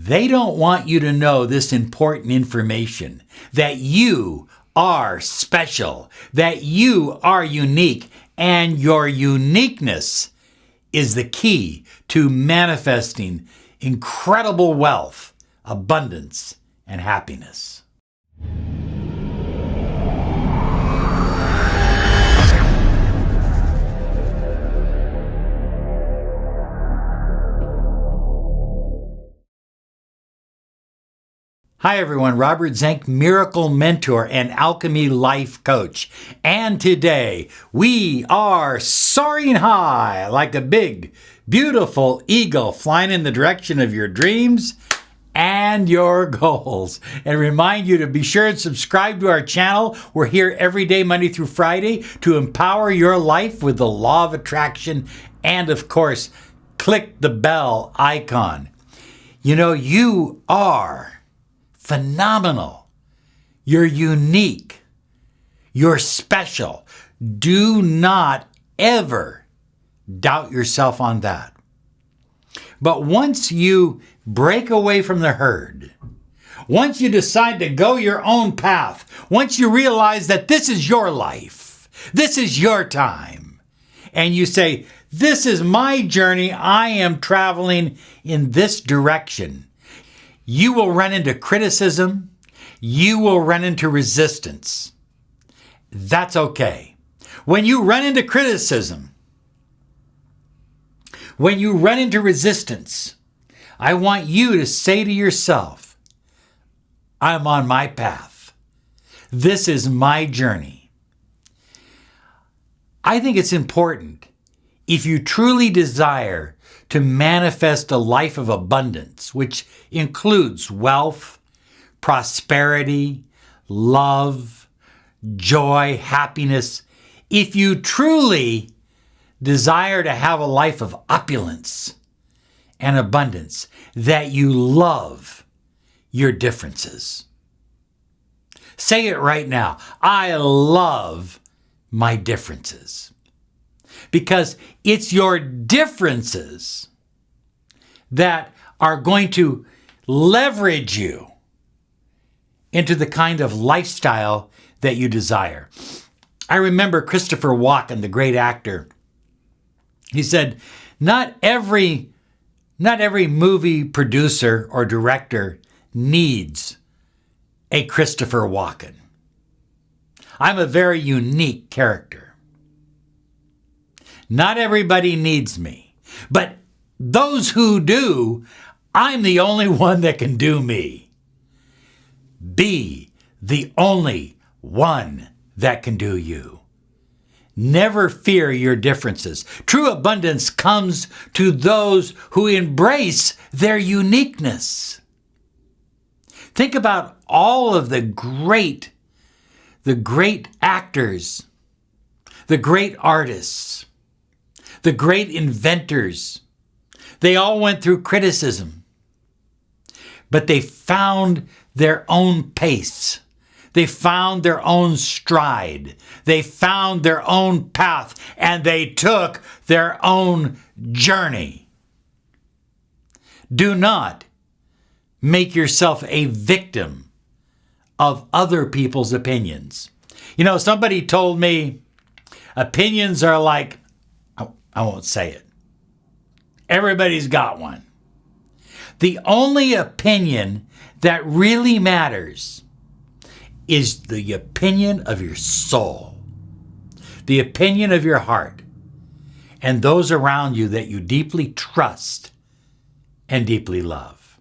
They don't want you to know this important information, that you are special, that you are unique, and your uniqueness is the key to manifesting incredible wealth, abundance, and happiness. Hi everyone, Robert Zink, Miracle Mentor and Alchemy Life Coach. And today we are soaring high like a big, beautiful eagle flying in the direction of your dreams and your goals. And remind you to be sure and subscribe to our channel. We're here every day, Monday through Friday, to empower your life with the law of attraction. And of course, click the bell icon. You know, you are phenomenal. You're unique. You're special. Do not ever doubt yourself on that. But once you break away from the herd, once you decide to go your own path, once you realize that this is your life, this is your time, and you say, this is my journey, I am traveling in this direction, you will run into criticism. You will run into resistance. That's okay. When you run into criticism, when you run into resistance, I want you to say to yourself, I'm on my path. This is my journey. I think it's important, if you truly desire to manifest a life of abundance, which includes wealth, prosperity, love, joy, happiness. If you truly desire to have a life of opulence and abundance, that you love your differences. Say it right now. I love my differences. Because it's your differences that are going to leverage you into the kind of lifestyle that you desire. I remember Christopher Walken, the great actor. He said, not every movie producer or director needs a Christopher Walken. I'm a very unique character. Not everybody needs me, but those who do, I'm the only one that can do me. Be the only one that can do you. Never fear your differences. True abundance comes to those who embrace their uniqueness. Think about all of the great actors, the great artists, the great inventors. They all went through criticism, but they found their own pace. They found their own stride. They found their own path, and they took their own journey. Do not make yourself a victim of other people's opinions. You know, somebody told me opinions are like, I won't say it. Everybody's got one. The only opinion that really matters is the opinion of your soul, the opinion of your heart, and those around you that you deeply trust and deeply love.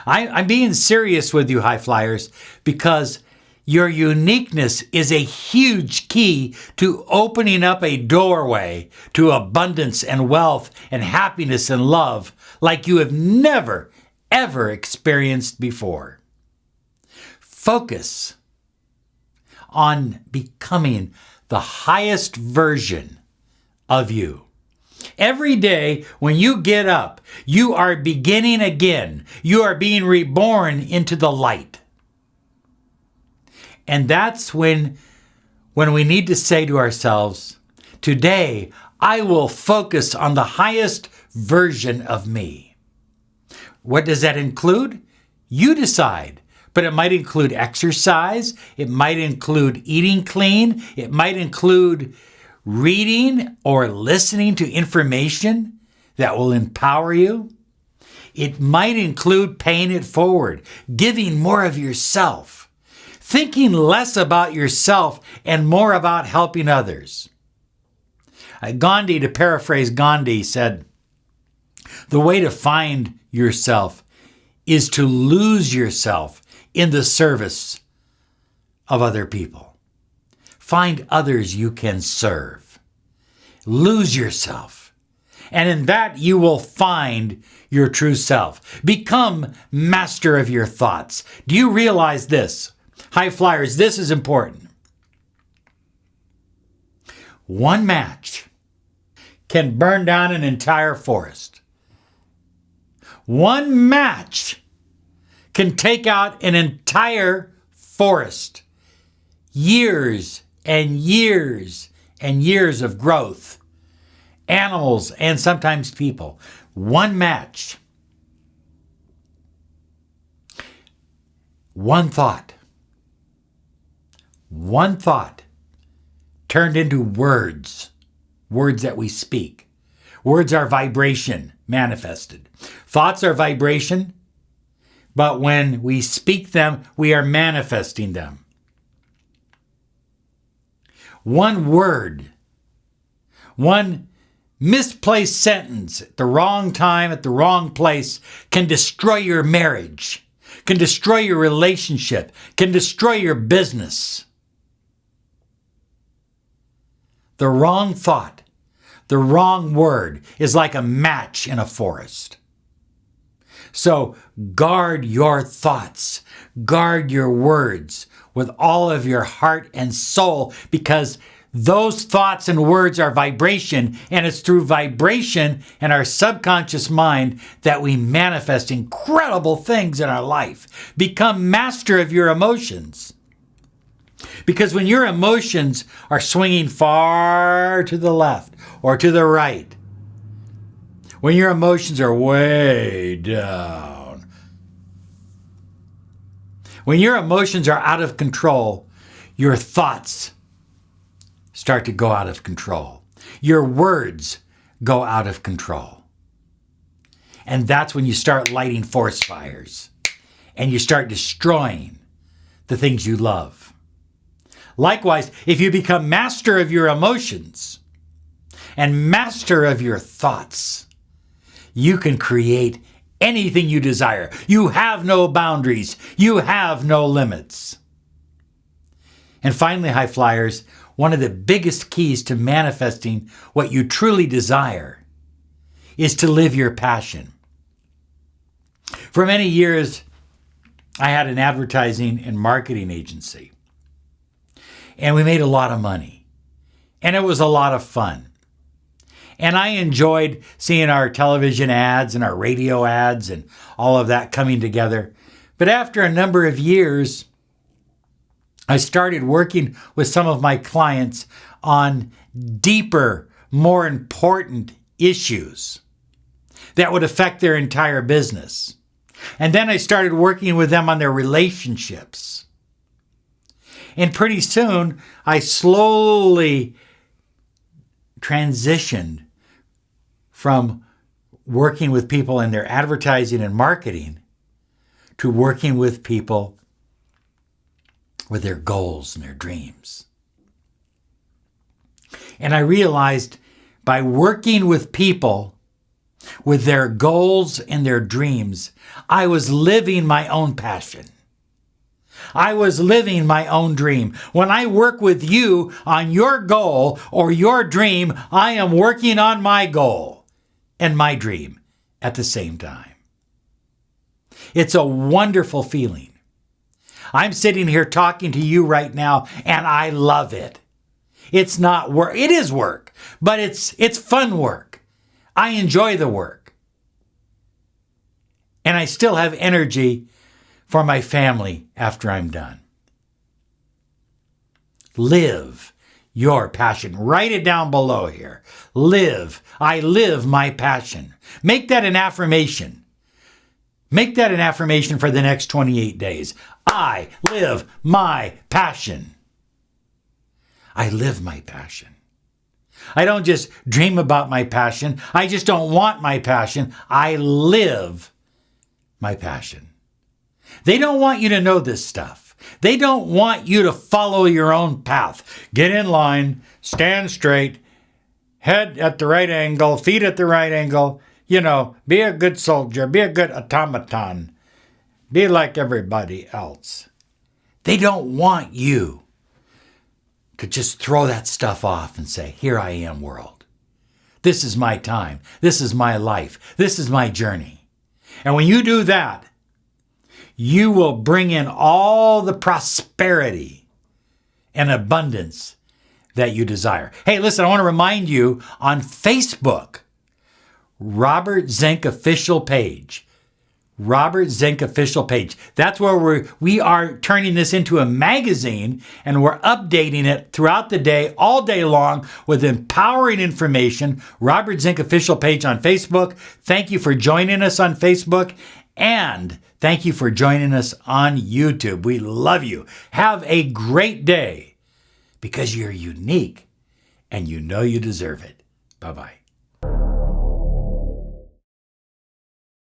I'm being serious with you, high flyers, because your uniqueness is a huge key to opening up a doorway to abundance and wealth and happiness and love like you have never, ever experienced before. Focus on becoming the highest version of you. Every day when you get up, you are beginning again. You are being reborn into the light. And that's when we need to say to ourselves, today I will focus on the highest version of me. What does that include? You decide. But it might include exercise. It might include eating clean. It might include reading or listening to information that will empower you. It might include paying it forward, giving more of yourself, thinking less about yourself and more about helping others. Gandhi, to paraphrase Gandhi, said, "The way to find yourself is to lose yourself in the service of other people. Find others you can serve. Lose yourself. And in that you will find your true self. Become master of your thoughts." Do you realize this? High flyers, this is important. One match can burn down an entire forest. One match can take out an entire forest. Years and years and years of growth. Animals and sometimes people. One match. One thought. One thought turned into words. Words that we speak. Words are vibration manifested. Thoughts are vibration, but when we speak them, we are manifesting them. One word, one misplaced sentence at the wrong time, at the wrong place, can destroy your marriage, can destroy your relationship, can destroy your business. The wrong thought, the wrong word is like a match in a forest. So guard your thoughts, guard your words with all of your heart and soul, because those thoughts and words are vibration, and it's through vibration and our subconscious mind that we manifest incredible things in our life. Become master of your emotions. Because when your emotions are swinging far to the left or to the right, when your emotions are way down, when your emotions are out of control, your thoughts start to go out of control. Your words go out of control. And that's when you start lighting forest fires and you start destroying the things you love. Likewise, if you become master of your emotions and master of your thoughts, you can create anything you desire. You have no boundaries. You have no limits. And finally, high flyers, one of the biggest keys to manifesting what you truly desire is to live your passion. For many years, I had an advertising and marketing agency, and we made a lot of money, and it was a lot of fun. And I enjoyed seeing our television ads and our radio ads and all of that coming together. But after a number of years, I started working with some of my clients on deeper, more important issues that would affect their entire business. And then I started working with them on their relationships. And pretty soon, I slowly transitioned from working with people in their advertising and marketing to working with people with their goals and their dreams. And I realized by working with people with their goals and their dreams, I was living my own passion. I was living my own dream. When I work with you on your goal or your dream, I am working on my goal and my dream at the same time. It's a wonderful feeling. I'm sitting here talking to you right now, and I love it. It's not work. It is work, but it's fun work. I enjoy the work. And I still have energy for my family after I'm done. Live your passion. Write it down below here. Live. I live my passion. Make that an affirmation. Make that an affirmation for the next 28 days. I live my passion. I live my passion. I don't just dream about my passion. I just don't want my passion. I live my passion. They don't want you to know this stuff. They don't want you to follow your own path. Get in line, stand straight, head at the right angle, feet at the right angle. Be a good soldier, be a good automaton, be like everybody else. They don't want you to just throw that stuff off and say, here I am, world. This is my time. This is my life. This is my journey. And when you do that, you will bring in all the prosperity and abundance that you desire. Hey, listen, I want to remind you on Facebook, Robert Zink official page. Robert Zink official page. That's where we are turning this into a magazine, and we're updating it throughout the day, all day long, with empowering information. Robert Zink official page on Facebook. Thank you for joining us on Facebook, and thank you for joining us on YouTube. We love you. Have a great day, because you're unique and you know you deserve it. Bye-bye.